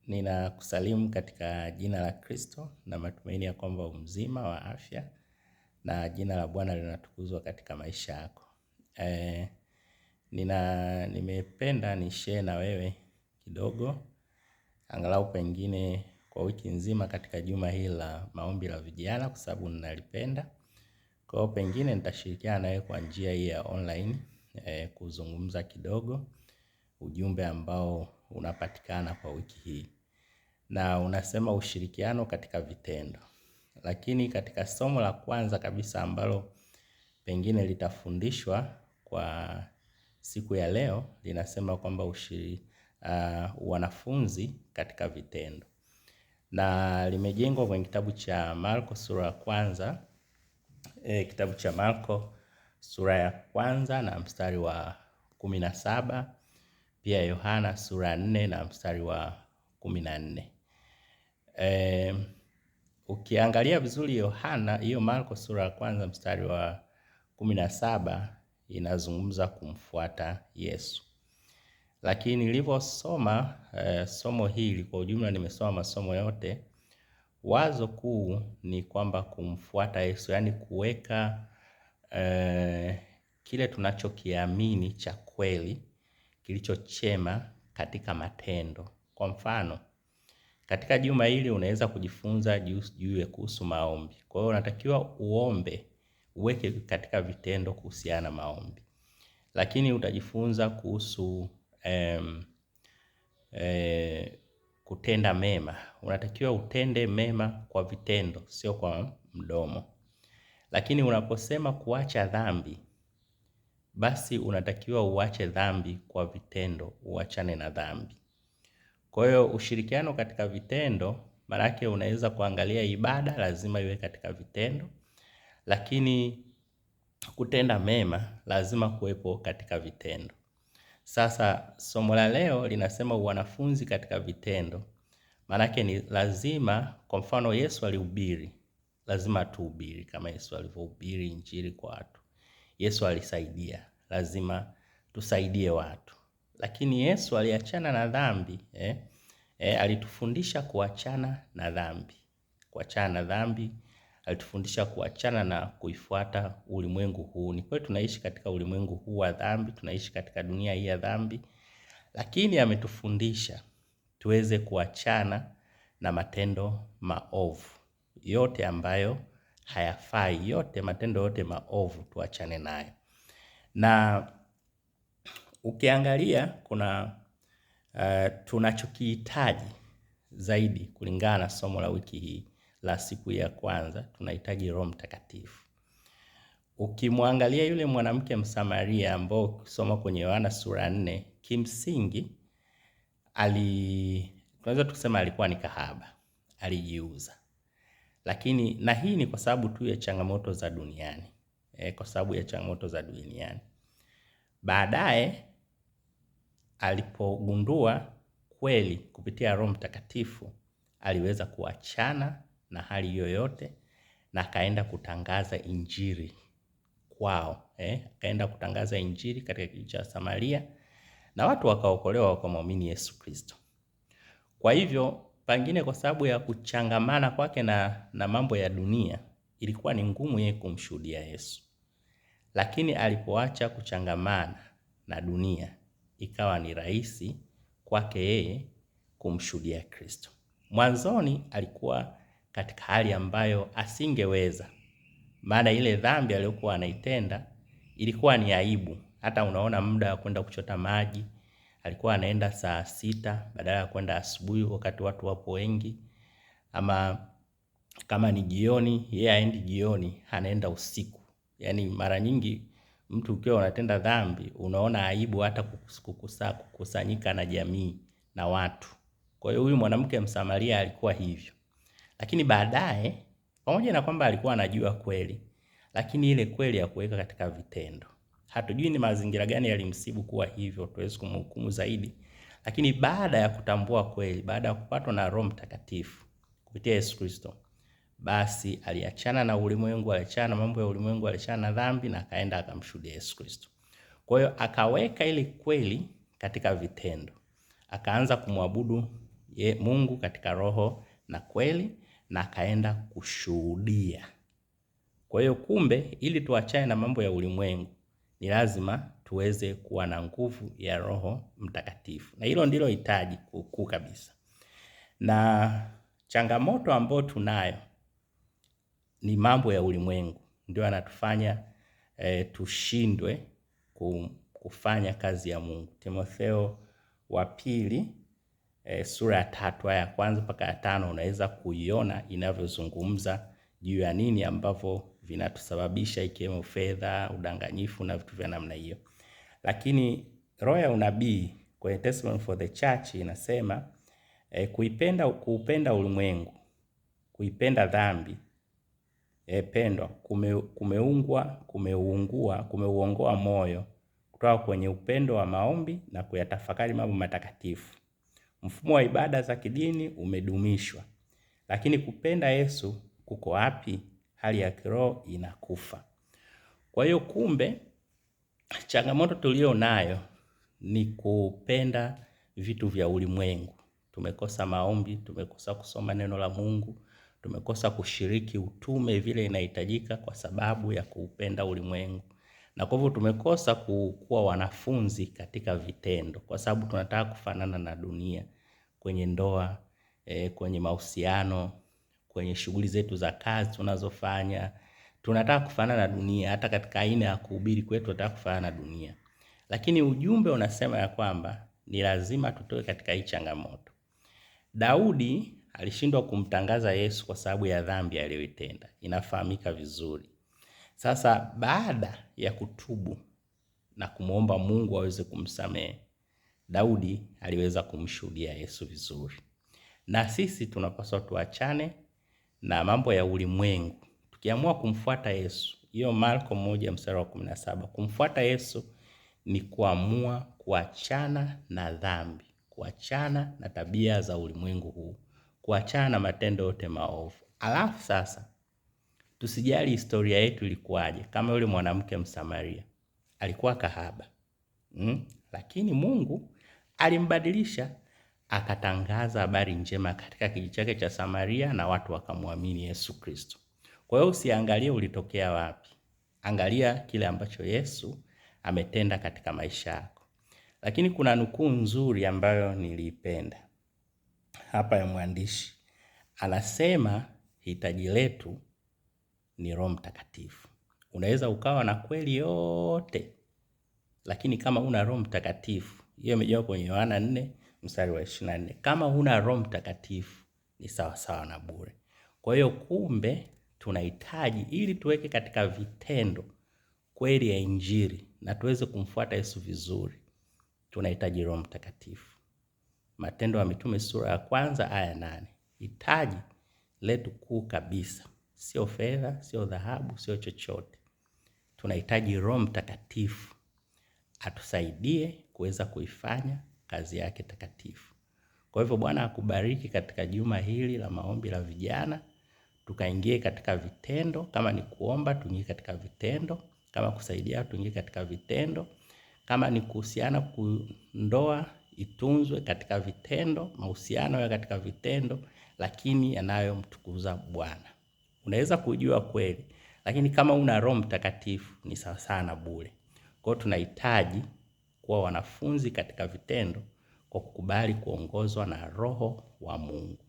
Ninakusalimu katika jina la Kristo na matumaini ya kwamba mzima wa afya na jina la Bwana linatukuzwa katika maisha yako. Nimependa nishare na wewe kidogo, angalau pengine kwa wiki nzima katika juma hili la maombi la vijana, kwa sababu ninalipenda. Kwa hiyo pengine nitashirikiana nawe kwa njia hii ya online kuzungumza kidogo ujumbe ambao unapatikana kwa wiki hii. Na unasema ushirikiano katika vitendo. Lakini katika somo la kwanza kabisa ambalo pengine litafundishwa kwa siku ya leo, linasema kwamba wanafunzi katika vitendo. Na limejengwa kwenye kitabu cha Marko sura ya kwanza, kitabu cha Marko sura ya kwanza na mstari wa 17, pia Yohana sura 4 na mstari wa 14. Ukiangalia vizuri Yohana, hiyo Marko sura ya kwanza mstari wa 17 inazungumza kumfuata Yesu. Lakini nilivyosoma somo hili kwa ujumla, nimesoma masomo yote, wazo kuu ni kwamba kumfuata Yesu, yani kuweka kile tunachokiamini cha kweli kilicho chema katika matendo. Kwa mfano, katika juma hili unaweza kujifunza juu ya kuhusu maombi. Kwa hiyo unatakiwa uombe, uweke katika vitendo kuhusiana na maombi. Lakini utajifunza kuhusu kutenda mema. Unatakiwa utende mema kwa vitendo, sio kwa mdomo. Lakini unaposema kuacha dhambi, basi unatakiwa uache dhambi kwa vitendo, uachane na dhambi. Kwa hiyo ushirikiano katika vitendo, maana yake unaweza kuangalia ibada lazima iwe katika vitendo, lakini kutenda mema lazima kuwepo katika vitendo. Sasa somo la leo linasema wanafunzi katika vitendo. Maana yake ni lazima, kwa mfano Yesu alihubiri, lazima tuhubiri kama Yesu alivyohubiri injili kwa watu. Yesu alisaidia, lazima tusaidie watu. Lakini Yesu aliachana na dhambi, alitufundisha kuachana na dhambi. Kuachana na dhambi, alitufundisha kuachana na kuifuata ulimwengu huu. Ni kweli tunaishi katika ulimwengu huu wa dhambi, tunaishi katika dunia hii ya dhambi, lakini ametufundisha tuweze kuachana na matendo maovu. Yote ambayo hayafai, yote matendo yote maovu tuachane nayo. Na ukiangalia kuna tunachokihitaji zaidi kulingana na somo la wiki hii la siku ya kwanza, tunahitaji Roho Mtakatifu. Ukimwangalia yule mwanamke Msamaria ambao ukisoma kwenye Yohana sura 4, kimsingi tunaweza tuseme alikuwa ni kahaba, alijiuza. Lakini na hii ni kwa sababu tu ya changamoto za duniani. Kwa sababu ya changamoto za duniani. Baadaye alipogundua kweli kupitia Roho Mtakatifu, aliweza kuachana na hali yoyote na akaenda kutangaza injili kwao. Akaenda kutangaza injili katika kijiji cha Samaria na watu wakaokolewa, wakamwamini Yesu Kristo. Kwa hivyo pengine kwa sababu ya kuchangamana kwake na mambo ya dunia, ilikuwa ni ngumu yeye kumshuhudia Yesu. Lakini alipoacha kuchangamana na dunia, ikawa ni rahisi kwake yeye kumshuhudia Kristo. Mwanzoni alikuwa katika hali ambayo asingeweza, maana ile dhambi aliyokuwa anaitenda ilikuwa ni aibu. Hata unaona muda wa kwenda kuchota maji, alikuwa anaenda saa 6 badala ya kwenda asubuhi wakati watu wapo wengi. Ama kama ni jioni, yeye haendi jioni, anaenda usiku. Yaani mara nyingi mtu ukiwa unatenda dhambi, unaona aibu hata kukusanyika na jamii na watu. Kwa hiyo huyu mwanamke Msamaria alikuwa hivyo. Lakini baadaye, pamoja na kwamba alikuwa anajua kweli, lakini ile kweli ya kuweka katika vitendo. Hatujui ni mazingira gani yalimsibu kuwa hivyo, tuwezi kumhukumu zaidi. Lakini baada ya kutambua kweli, baada ya kupatwa na Roho Mtakatifu kupitia Yesu Kristo, basi aliachana na ulimwengu, aliachana na mambo ya ulimwengu, aliachana na dhambi na akaenda akamshuhudia Yesu Kristo. Kwa hiyo akaweka ile kweli katika vitendo. Akaanza kumwabudu Mungu katika roho na kweli, na akaenda kushuhudia. Kwa hiyo kumbe, ili tuachane na mambo ya ulimwengu, ni lazima tuweze kuwa na nguvu ya Roho Mtakatifu, na hilo ndilo hitaji kuu kabisa. Na changamoto ambayo tunayo ni mambo ya ulimwengu, ndio yanatufanya tushindwe kufanya kazi ya Mungu. Timotheo wa pili sura ya 3 aya ya 1 mpaka ya 5 unaweza kuiona inavyozungumza juu ya nini ambavyo vinatusababisha, ikiwemo fedha, udanganyifu na vitu vya namna hiyo. Lakini roho ya unabii kwenye Testimony for the Church inasema kuupenda ulimwengu, kuipenda dhambi, pendwa, kumeuongoa moyo kutoka kwenye upendo wa maombi na kuyatafakari mambo matakatifu. Mfumo wa ibada za kidini umedumishwa, lakini kupenda Yesu kuko wapi? Hali ya kiroho inakufa. Kwa hiyo kumbe, changamoto tulio nayo ni kupenda vitu vya ulimwengu. Tumekosa maombi, tumekosa kusoma neno la Mungu, tumekosa kushiriki utume vile inahitajika kwa sababu ya kuupenda ulimwengu. Na kwa hivyo tumekosa kuwa wanafunzi katika vitendo, kwa sababu tunataka kufanana na dunia kwenye ndoa, kwenye mahusiano, kwenye shughuli zetu za kazi tunazofanya. Tunataka kufanana na dunia, hata katika aina ya kuhubiri kwetu tunataka kufanana na dunia. Lakini ujumbe unasema ya kwamba ni lazima tutoke katika hii changamoto. Daudi alishindwa kumtangaza Yesu kwa sababu ya dhambi aliyoitenda. Inafahamika vizuri. Sasa baada ya kutubu na kumuomba Mungu aweze kumsamehe, Daudi aliweza kumshuhudia Yesu vizuri. Na sisi tunapaswa tuachane na mambo ya ulimwengu. Tukiamua kumfuata Yesu, hiyo Marko 1:17, kumfuata Yesu ni kuamua kuachana na dhambi, kuachana na tabia za ulimwengu huu, kuachana na matendo yote maovu. Alafu sasa tusijali historia yetu ilikuwaje. Kama yule mwanamke Msamaria, alikuwa kahaba. Lakini Mungu alimbadilisha, akatangaza habari njema katika kijiji chake cha Samaria na watu wakamwamini Yesu Kristo. Kwa hiyo usiangalie ulitokea wapi. Angalia kile ambacho Yesu ametenda katika maisha yako. Lakini kuna nukuu nzuri ambayo niliipenda hapa ya mwandishi. Anasema hitaji letu ni Roho Mtakatifu. Unaweza ukawa na kweli yote, lakini kama una Roho Mtakatifu, hiyo imejaa kwenye Yohana 4:24. Kama una Roho Mtakatifu ni sawa sawa na bure. Kwa hiyo kumbe tunahitaji, ili tuweke katika vitendo kweli ya Injili na tuweze kumfuata Yesu vizuri, tunahitaji Roho Mtakatifu. Matendo ya Mitume sura ya 1 aya 8. Hitaji letu kuu kabisa sio fedha, sio dhahabu, sio chochote. Tunahitaji Roho Mtakatifu atusaidie kuweza kuifanya kazi yake takatifu. Kwa hivyo Bwana akubariki katika juma hili la maombi la vijana. Tukaingie katika vitendo. Kama ni kuomba, tuingie katika vitendo. Kama kusaidia, tuingie katika vitendo. Kama ni kuhusiana ndoa, itunzwe katika vitendo, mahusiano ya katika vitendo, lakini yanayomtukuza Bwana. Unaweza kujua kweli, lakini kama una Roho Mtakatifu ni sawa sana bure. Kwa hiyo tunahitaji kuwa wanafunzi katika vitendo kwa kukubali kuongozwa na Roho wa Mungu.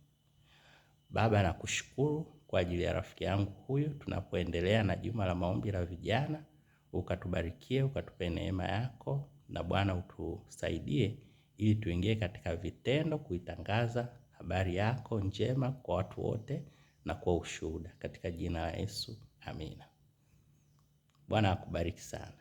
Baba, nakushukuru kwa ajili ya rafiki yangu huyu. Tunapoendelea na juma la maombi la vijana, ukatubarikie, ukatupe neema yako, na Bwana utusaidie ili tuingie katika vitendo kuitangaza habari yako njema kwa watu wote na kwa ushuhuda, katika jina la Yesu. Amina. Bwana akubariki sana.